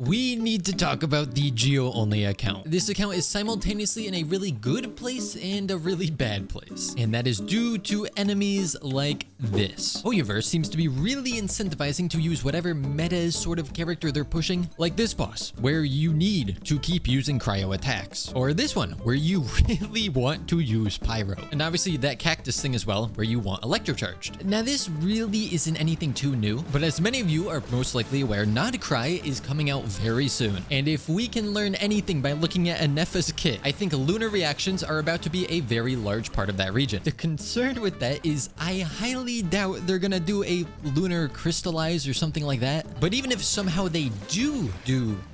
We need to talk about the Geo Only account. This account is simultaneously in a really good place and a really bad place. And that is due to enemies like this. Hoyoverse seems to be really incentivizing to use whatever meta sort of character they're pushing, like this boss, where you need to keep using cryo attacks. Or this one, where you really want to use pyro. And obviously that cactus thing as well, where you want electrocharged. Now this really isn't anything too new, but as many of you are most likely aware, nod-krai is coming out very soon. And if we can learn anything by looking at Anefa's kit, I think lunar reactions are about to be a very large part of that region. The concern with that is I highly doubt they're gonna do a lunar crystallize or something like that. But even if somehow they do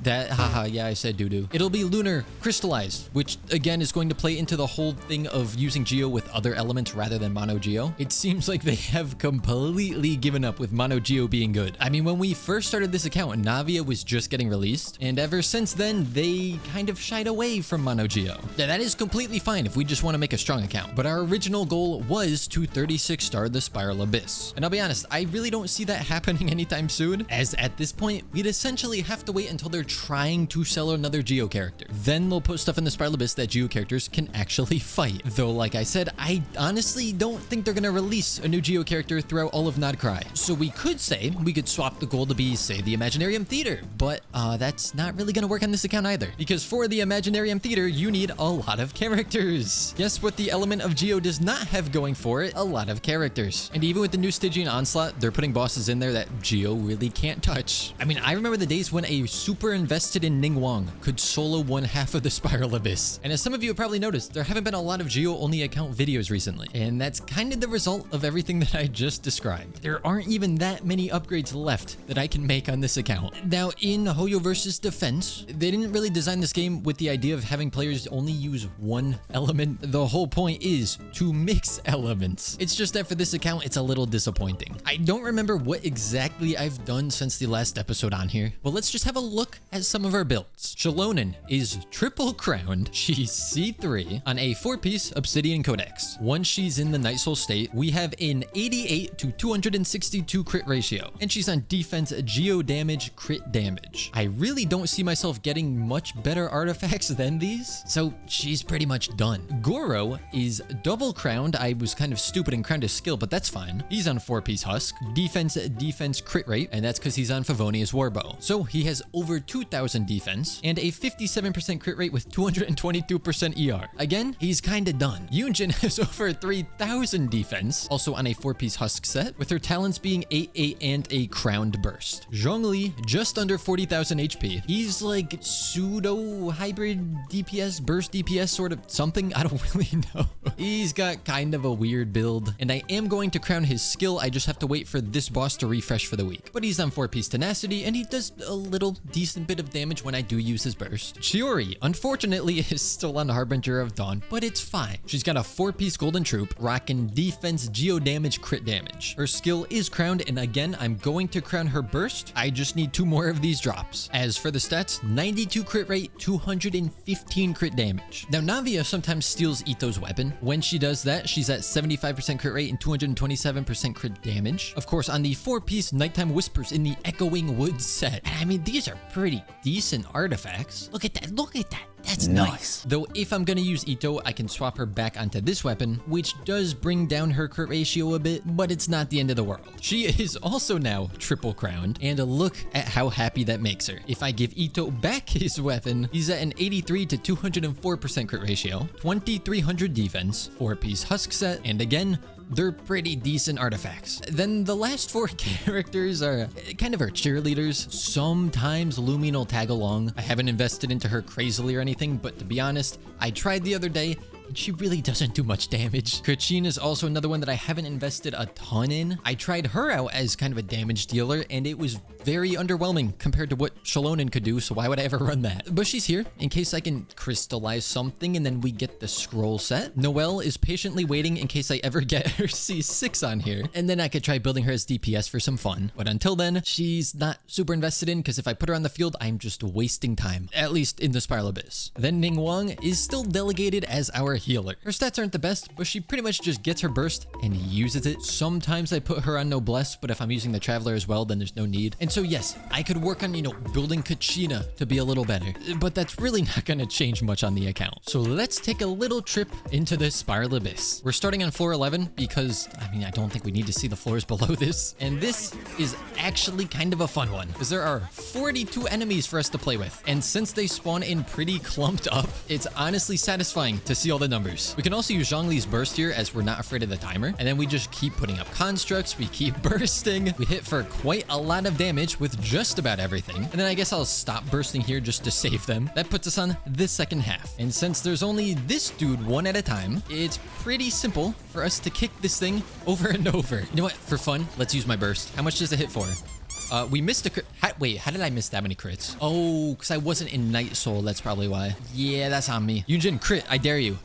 that, haha, yeah, I said doo-doo, it'll be lunar crystallized, which again is going to play into the whole thing of using Geo with other elements rather than mono Geo. It seems like they have completely given up with mono Geo being good. I mean, when we first started this account, Navia was just getting released, and ever since then they kind of shied away from mono Geo. Now, that is completely fine if we just want to make a strong account, but our original goal was to 36 star the Spiral Abyss. And I'll be honest, I really don't see that happening anytime soon, as at this point we'd essentially have to wait until they're trying to sell another Geo character. Then they'll put stuff in the Spiral Abyss that Geo characters can actually fight. Though, like I said, I honestly don't think they're gonna release a new Geo character throughout all of nod-krai. So we could say we could swap the goal to be, say, the Imaginarium Theater, but that's not really gonna work on this account either, because for the Imaginarium Theater you need a lot of characters. Guess what the element of Geo does not have going for it? A lot of characters. And even with the new Stygian Onslaught, they're putting bosses in there that Geo really can't touch. I mean, I remember the days when a super invested in Ningguang could solo one half of the Spiral Abyss. And as some of you have probably noticed, there haven't been a lot of Geo Only account videos recently, and that's kind of the result of everything that I just described. There aren't even that many upgrades left that I can make on this account. Now, in Hoyoverse's defense, they didn't really design this game with the idea of having players only use one element. The whole point is to mix elements. It's just that for this account, it's a little disappointing. I don't remember what exactly I've done since the last episode on here, but let's just have a look at some of our builds. Shalonen is triple crowned. She's C3 on a 4-piece Obsidian Codex. Once she's in the Night Soul state, we have an 88 to 262 crit ratio, and she's on defense Geo damage crit damage. I really don't see myself getting much better artifacts than these, so she's pretty much done. Goro is double crowned. I was kind of stupid and crowned his skill, but that's fine. He's on 4-piece husk, defense crit rate, and that's because he's on Favonia's Warbow. So he has over 2,000 defense and a 57% crit rate with 222% ER. Again, he's kinda done. Yunjin has over 3,000 defense, also on a 4-piece husk set, with her talents being 8/8 and a crowned burst. Zhongli, just under 40,000 HP. He's like pseudo hybrid DPS, burst DPS sort of something. I don't really know. He's got kind of a weird build, and I am going to crown his skill. I just have to wait for this boss to refresh for the week. But he's on 4-piece tenacity, and he does a little decent bit of damage when I do use his burst. Chiori, unfortunately, is still on Harbinger of Dawn, but it's fine. She's got a 4-piece golden troop, rocking defense Geo damage crit damage. Her skill is crowned, and again, I'm going to crown her burst. I just need 2 more of these drops. As for the stats, 92 crit rate, 215 crit damage. Now, Navia sometimes steals Ito's weapon. When she does that, she's at 75% crit rate and 227% crit damage. Of course, on the 4-piece Nighttime Whispers in the Echoing Woods set. And I mean, these are pretty decent artifacts. Look at that, look at that. That's nice. Though if I'm gonna use Ito, I can swap her back onto this weapon, which does bring down her crit ratio a bit, but it's not the end of the world. She is also now triple crowned, and look at how happy that makes her. If I give Ito back his weapon, he's at an 83 to 204% crit ratio, 2300 defense, 4-piece husk set, and again, they're pretty decent artifacts. Then the last 4 characters are kind of our cheerleaders. Sometimes Lumine will tag along. I haven't invested into her crazily or anything, but to be honest, I tried the other day, and she really doesn't do much damage. Kachin is also another one that I haven't invested a ton in. I tried her out as kind of a damage dealer, and it was very underwhelming compared to what Shalonen could do, so why would I ever run that? But she's here in case I can crystallize something and then we get the scroll set. Noelle is patiently waiting in case I ever get her C6 on here, and then I could try building her as DPS for some fun. But until then, she's not super invested in, because if I put her on the field, I'm just wasting time, at least in the Spiral Abyss. Then Ningguang is still delegated as our a healer. Her stats aren't the best, but she pretty much just gets her burst and uses it. Sometimes I put her on noblesse, but if I'm using the traveler as well, then there's no need. And so yes, I could work on, building Kachina to be a little better, but that's really not going to change much on the account. So let's take a little trip into the Spiral Abyss. We're starting on floor 11 because, I don't think we need to see the floors below this. And this is actually kind of a fun one because there are 42 enemies for us to play with. And since they spawn in pretty clumped up, it's honestly satisfying to see all the numbers. We can also use Zhongli's burst here as we're not afraid of the timer. And then we just keep putting up constructs. We keep bursting. We hit for quite a lot of damage with just about everything. And then I guess I'll stop bursting here just to save them. That puts us on the second half. And since there's only this dude one at a time, it's pretty simple for us to kick this thing over and over. You know what? For fun, let's use my burst. How much does it hit for? We missed a crit. Wait, how did I miss that many crits? Oh, because I wasn't in Night Soul. That's probably why. Yeah, that's on me. Yunjin, crit. I dare you.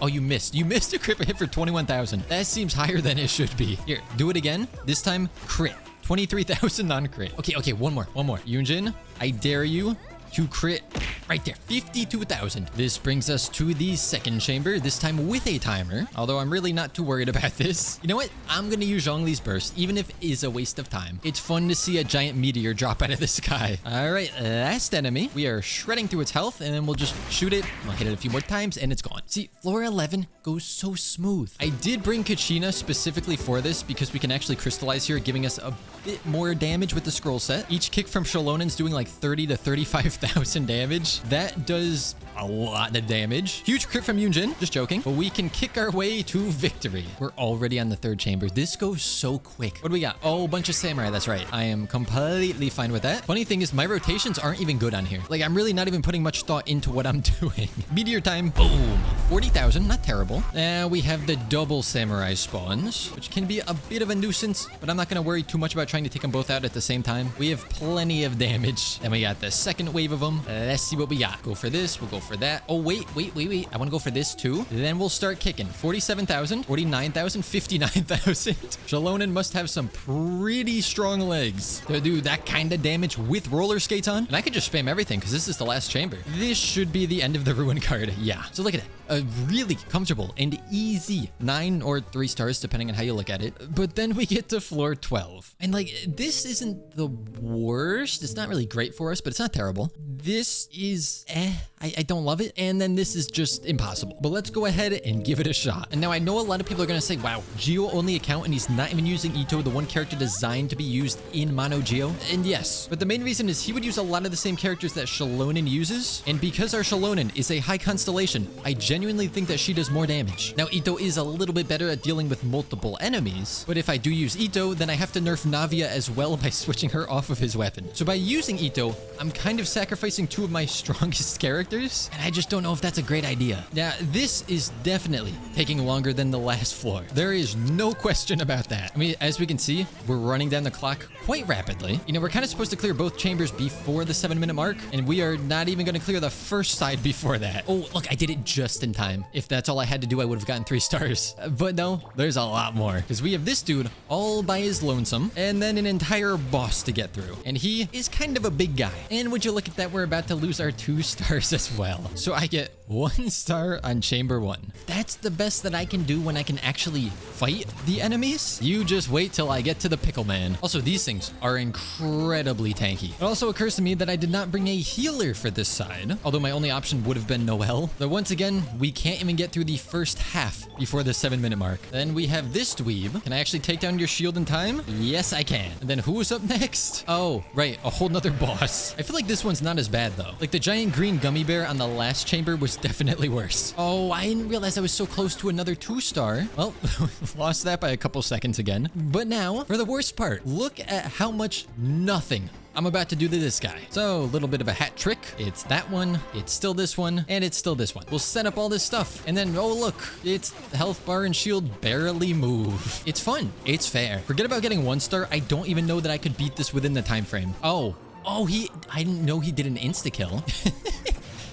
Oh, you missed. You missed a crit hit for 21,000. That seems higher than it should be. Here, do it again. This time, crit. 23,000 non-crit. Okay, one more. Yunjin, I dare you to crit right there. 52,000. This brings us to the second chamber, this time with a timer. Although I'm really not too worried about this. You know what? I'm going to use Zhongli's burst, even if it is a waste of time. It's fun to see a giant meteor drop out of the sky. All right, last enemy. We are shredding through its health, and then we'll just shoot it. I'll hit it a few more times, and it's gone. See, floor 11 goes so smooth. I did bring Kachina specifically for this because we can actually crystallize here, giving us a bit more damage with the scroll set. Each kick from Shalonen's doing like 30 to 35,000 damage. That does a lot of damage. Huge crit from Yunjin. Just joking. But we can kick our way to victory. We're already on the third chamber. This goes so quick. What do we got? Oh, a bunch of samurai. That's right. I am completely fine with that. Funny thing is my rotations aren't even good on here. Like, I'm really not even putting much thought into what I'm doing. Meteor time. Boom. 40,000. Not terrible. Now we have the double samurai spawns, which can be a bit of a nuisance, but I'm not going to worry too much about trying to take them both out at the same time. We have plenty of damage. Then we got the second wave of them. Let's see what we got. Go for this. We'll go for that. Oh, wait. I want to go for this too. Then we'll start kicking. 47,000, 49,000, 59,000. Shalonen must have some pretty strong legs to do that kind of damage with roller skates on. And I could just spam everything because this is the last chamber. This should be the end of the ruin card. Yeah. So look at it. A really comfortable and easy 9 or 3 stars, depending on how you look at it. But then we get to floor 12. And like, this isn't the worst. It's not really great for us, but it's not terrible. This is I don't love it. And then this is just impossible. But let's go ahead and give it a shot. And now I know a lot of people are going to say, wow, Geo only account and he's not even using Ito, the one character designed to be used in Mono Geo. And yes, but the main reason is he would use a lot of the same characters that Shalonen uses. And because our Shalonen is a high constellation, I genuinely think that she does more damage. Now, Ito is a little bit better at dealing with multiple enemies. But if I do use Ito, then I have to nerf Navia as well by switching her off of his weapon. So by using Ito, I'm kind of sacrificing 2 of my strongest characters. And I just don't know if that's a great idea. Now, this is definitely taking longer than the last floor. There is no question about that. I mean, as we can see, we're running down the clock quite rapidly. You know, we're kind of supposed to clear both chambers before the 7-minute mark, and we are not even going to clear the first side before that. Oh, look, I did it just in time. If that's all I had to do, I would have gotten 3 stars. But no, there's a lot more, because we have this dude all by his lonesome, and then an entire boss to get through. And he is kind of a big guy. And would you look at that, we're about to lose our 2 stars as well. So I get 1 star on chamber 1. That's the best that I can do when I can actually fight the enemies. You just wait till I get to the pickle man. Also, these things are incredibly tanky. It also occurs to me that I did not bring a healer for this side, although my only option would have been Noelle. But once again, we can't even get through the first half before the 7-minute mark. Then we have this dweeb. Can I actually take down your shield in time? Yes, I can. And then who is up next? Oh, right, a whole nother boss. I feel like this one's not as bad though. Like the giant green gummy bear on the last chamber was definitely worse. Oh, I didn't realize I was so close to another 2-star. Well, lost that by a couple seconds again. But now, for the worst part, look at how much nothing I'm about to do to this guy. So, a little bit of a hat trick. It's that one, it's still this one, and it's still this one. We'll set up all this stuff, and then, oh look, it's health bar and shield barely move. It's fun. It's fair. Forget about getting 1 star. I don't even know that I could beat this within the time frame. Oh, I didn't know he did an insta-kill.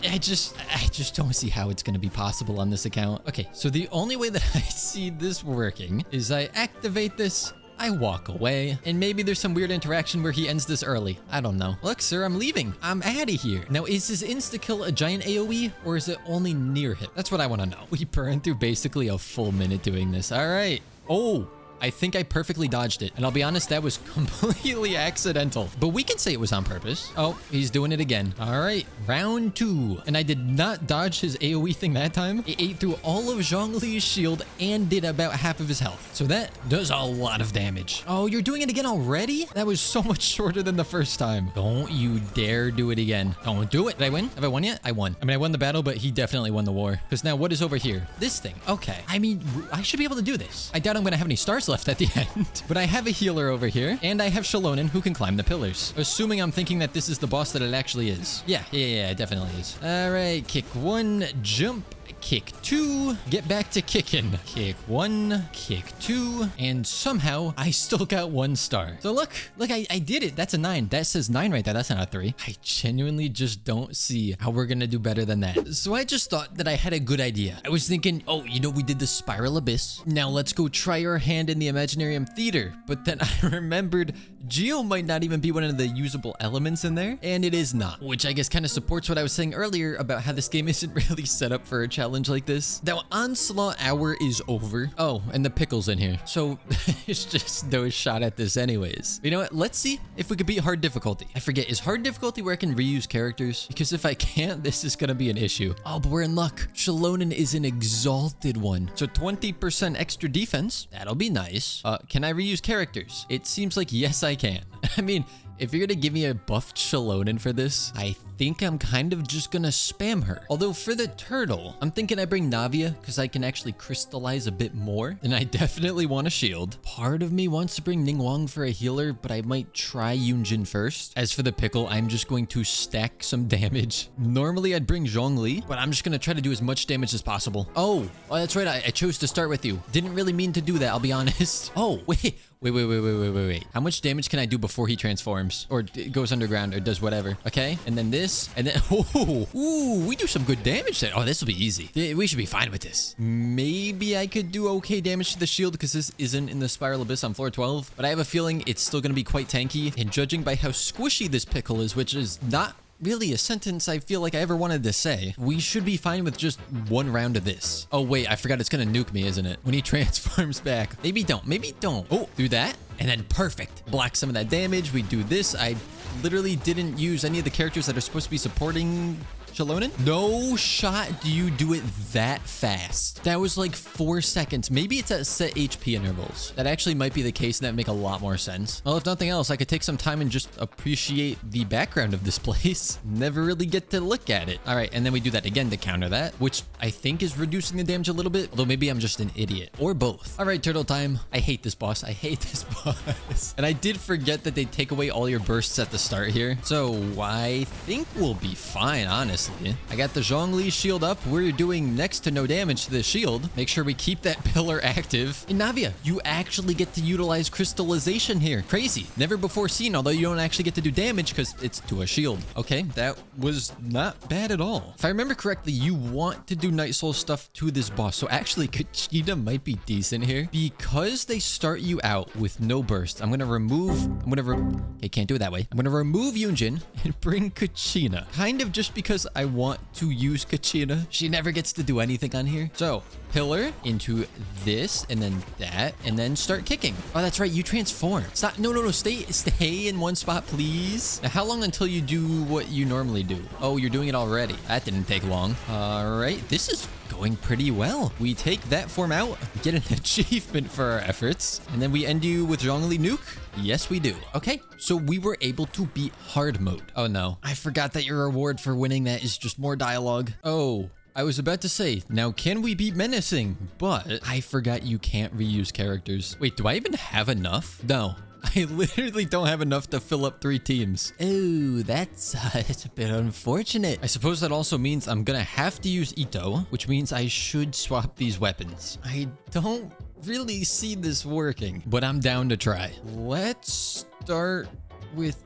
I just don't see how it's going to be possible on this account. Okay, so the only way that I see this working is I activate this, I walk away, and maybe there's some weird interaction where he ends this early. I don't know. Look, sir, I'm leaving. I'm out of here. Now, is his insta-kill a giant AoE, or is it only near him? That's what I want to know. We burned through basically a full minute doing this. All right. Oh, I think I perfectly dodged it. And I'll be honest, that was completely accidental. But we can say it was on purpose. Oh, he's doing it again. All right, round 2. And I did not dodge his AoE thing that time. It ate through all of Zhongli's shield and did about half of his health. So that does a lot of damage. Oh, you're doing it again already? That was so much shorter than the first time. Don't you dare do it again. Don't do it. Did I win? Have I won yet? I won. I mean, I won the battle, but he definitely won the war. Because now what is over here? This thing. Okay. I mean, I should be able to do this. I doubt I'm going to have any stars left at the end. But I have a healer over here, and I have Shalonen who can climb the pillars. Assuming I'm thinking that this is the boss that it actually is. Yeah, it definitely is. All right, kick 1, jump. Kick 2, get back to kicking. Kick 1, kick 2, and somehow I still got 1 star. So look, I did it. That's a 9. That says 9 right there. That's not a 3. I genuinely just don't see how we're gonna do better than that. So I just thought that I had a good idea. I was thinking, oh, you know, we did the Spiral Abyss. Now let's go try our hand in the Imaginarium Theater. But then I remembered Geo might not even be one of the usable elements in there, and it is not, which I guess kind of supports what I was saying earlier about how this game isn't really set up for a challenge like this. Now, Onslaught Hour is over. Oh, and the pickle's in here. So there's just no shot at this anyways. You know what? Let's see if we could beat hard difficulty. I forget, is hard difficulty where I can reuse characters? Because if I can't, this is gonna be an issue. Oh, but we're in luck. Shalonen is an exalted one. So 20% extra defense. That'll be nice. Can I reuse characters? It seems like yes, I can. I mean, if you're gonna give me a buffed Shalonen for this, I think I'm kind of just gonna spam her. Although for the turtle, I'm thinking I bring Navia because I can actually crystallize a bit more. And I definitely want a shield. Part of me wants to bring Ningguang for a healer, but I might try Yunjin first. As for the pickle, I'm just going to stack some damage. Normally I'd bring Zhongli, but I'm just gonna try to do as much damage as possible. Oh, that's right. I chose to start with you. Didn't really mean to do that, I'll be honest. Oh, wait. How much damage can I do before he transforms? Or goes underground or does whatever. Okay, and then this, and then, ooh, we do some good damage there. Oh, this will be easy. We should be fine with this. Maybe I could do okay damage to the shield because this isn't in the Spiral Abyss on floor 12, but I have a feeling it's still gonna be quite tanky. And judging by how squishy this pickle is, which is not really a sentence I feel like I ever wanted to say, we should be fine with just 1 round of this. Oh wait, I forgot it's gonna nuke me, isn't it? When he transforms back. Maybe don't. Oh, do that. And then perfect. Block some of that damage. We do this. I literally didn't use any of the characters that are supposed to be supporting Shalonen. No shot do you do it that fast. That was like 4 seconds. Maybe it's at set HP intervals. That actually might be the case, and that make a lot more sense. Well, if nothing else, I could take some time and just appreciate the background of this place. Never really get to look at it. All right, and then we do that again to counter that, which I think is reducing the damage a little bit, although maybe I'm just an idiot, or both. All right, turtle time. I hate this boss. I hate this boss. And I did forget that they take away all your bursts at the start here. So I think we'll be fine, honestly. I got the Zhongli shield up. We're doing next to no damage to the shield. Make sure we keep that pillar active. And Navia, you actually get to utilize crystallization here. Crazy. Never before seen, although you don't actually get to do damage because it's to a shield. Okay, that was not bad at all. If I remember correctly, you want to do Night Soul stuff to this boss. So actually, Kachina might be decent here because they start you out with no burst. Okay, can't do it that way. I'm gonna remove Yunjin and bring Kachina. Kind of just because I want to use Kachina. She never gets to do anything on here. So pillar into this and then that and then start kicking. Oh, that's right. You transform. Stop. No. Stay in one spot, please. Now, how long until you do what you normally do? Oh, you're doing it already. That didn't take long. All right. This is going pretty well. We take that form out, get an achievement for our efforts, and then we end you with Zhongli Nuke. Yes, we do. Okay, so we were able to beat hard mode. Oh no, I forgot that your reward for winning that is just more dialogue. Oh, I was about to say, now can we beat menacing? But I forgot you can't reuse characters. Wait, do I even have enough? No. I literally don't have enough to fill up 3 teams. Oh, that's a bit unfortunate. I suppose that also means I'm gonna have to use Ito, which means I should swap these weapons. I don't really see this working, but I'm down to try. Let's start with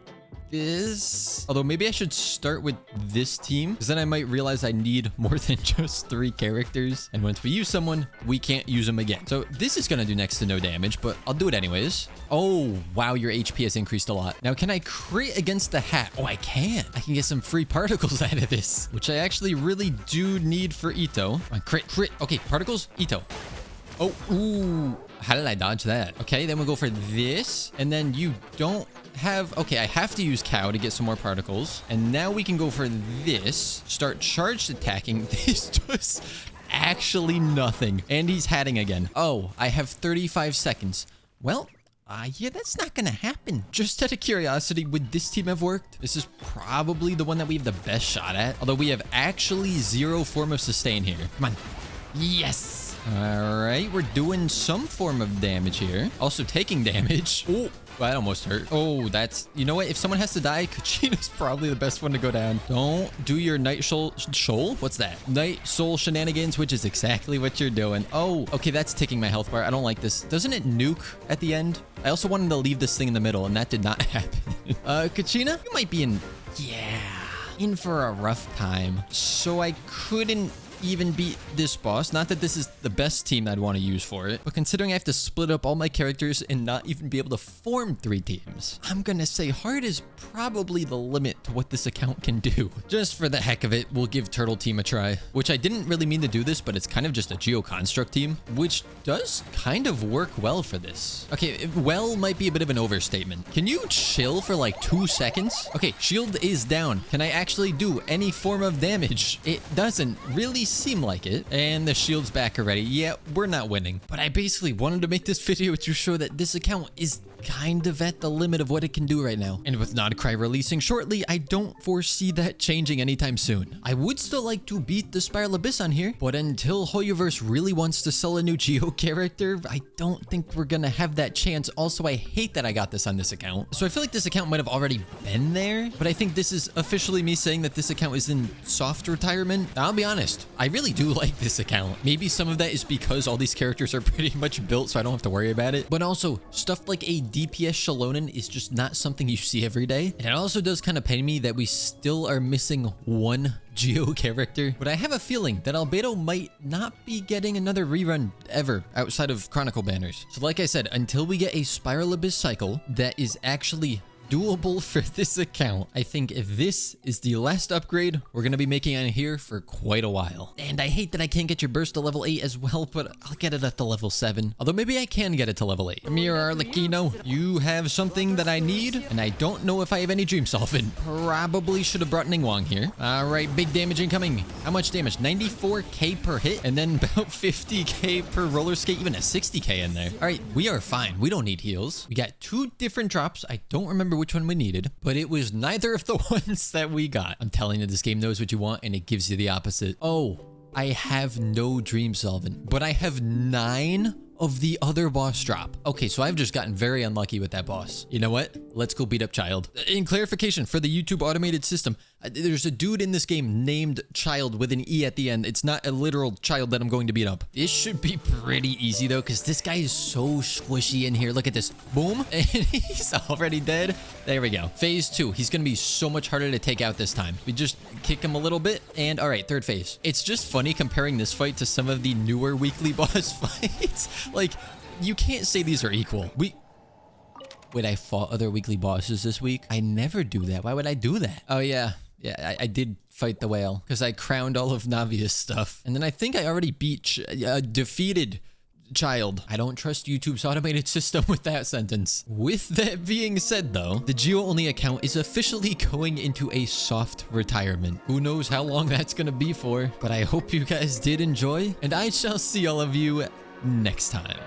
this. Although maybe I should start with this team, because then I might realize I need more than just 3 characters. And once we use someone, we can't use them again. So this is going to do next to no damage, but I'll do it anyways. Oh, wow, your HP has increased a lot. Now, can I crit against the hat? Oh, I can. I can get some free particles out of this, which I actually really do need for Ito. Come on, crit, crit. Okay, particles, Ito. Oh, ooh. How did I dodge that? Okay, then we'll go for this. And then you don't have... Okay, I have to use cow to get some more particles. And now we can go for this. Start charged attacking. This does actually nothing. And he's hatting again. Oh, I have 35 seconds. Well... yeah, that's not gonna happen. Just out of curiosity, would this team have worked? This is probably the one that we have the best shot at. Although we have actually 0 form of sustain here. Come on. Yes. All right, we're doing some form of damage here. Also taking damage. Oh, that almost hurt. Oh, that's... You know what? If someone has to die, Kachina's probably the best one to go down. Don't do your Night Soul... What's that? Night Soul shenanigans, which is exactly what you're doing. Oh, okay, that's ticking my health bar. I don't like this. Doesn't it nuke at the end? I also wanted to leave this thing in the middle, and that did not happen. Kachina, you might be in... Yeah, in for a rough time. So I couldn't even beat this boss. Not that this is the best team I'd want to use for it, but considering I have to split up all my characters and not even be able to form 3 teams, I'm gonna say hard is probably the limit to what this account can do. Just for the heck of it, we'll give Turtle Team a try, which I didn't really mean to do this, but it's kind of just a Geo Construct team, which does kind of work well for this. Okay, well might be a bit of an overstatement. Can you chill for like 2 seconds? Okay, shield is down. Can I actually do any form of damage? It doesn't really seem like it. And the shield's back already. Yeah, we're not winning. But I basically wanted to make this video to show that this account is kind of at the limit of what it can do right now. And with nod-krai releasing shortly, I don't foresee that changing anytime soon. I would still like to beat the Spiral Abyss on here, but until Hoyoverse really wants to sell a new Geo character, I don't think we're gonna have that chance. Also, I hate that I got this on this account. So I feel like this account might have already been there, but I think this is officially me saying that this account is in soft retirement. I'll be honest, I really do like this account. Maybe some of that is because all these characters are pretty much built, so I don't have to worry about it. But also, stuff like a DPS Shalonen is just not something you see every day. And it also does kind of pain me that we still are missing 1 Geo character. But I have a feeling that Albedo might not be getting another rerun ever outside of Chronicle banners. So like I said, until we get a Spiral Abyss cycle that is actually doable for this account, I think if this is the last upgrade we're going to be making on here for quite a while. And I hate that I can't get your burst to level 8 as well, but I'll get it at the level 7. Although maybe I can get it to level 8. Amir Arlecchino, you have something that I need, and I don't know if I have any Dream Solvent. Probably should have brought Ningguang here. All right, big damage incoming. How much damage? 94k per hit, and then about 50k per roller skate, even a 60k in there. All right, we are fine. We don't need heals. We got 2 different drops. I don't remember which one we needed, but it was neither of the ones that we got. I'm telling you, this game knows what you want, and it gives you the opposite. Oh, I have no Dream Solvent, but I have 9 of the other boss drop. Okay, so I've just gotten very unlucky with that boss. You know what? Let's go beat up Child. In clarification for the YouTube automated system, there's a dude in this game named Child with an E at the end. It's not a literal child that I'm going to beat up. This should be pretty easy though, because this guy is so squishy in here. Look at this. Boom. And he's already dead. There we go. Phase 2. He's going to be so much harder to take out this time. We just kick him a little bit. And all right, 3rd phase. It's just funny comparing this fight to some of the newer weekly boss fights. Like, you can't say these are equal. Wait, I fought other weekly bosses this week? I never do that. Why would I do that? Oh, yeah. Yeah, I did fight the whale because I crowned all of Navia's stuff. And then I think I already beat defeated Child. I don't trust YouTube's automated system with that sentence. With that being said though, the Geo Only account is officially going into a soft retirement. Who knows how long that's gonna be for, but I hope you guys did enjoy, and I shall see all of you next time.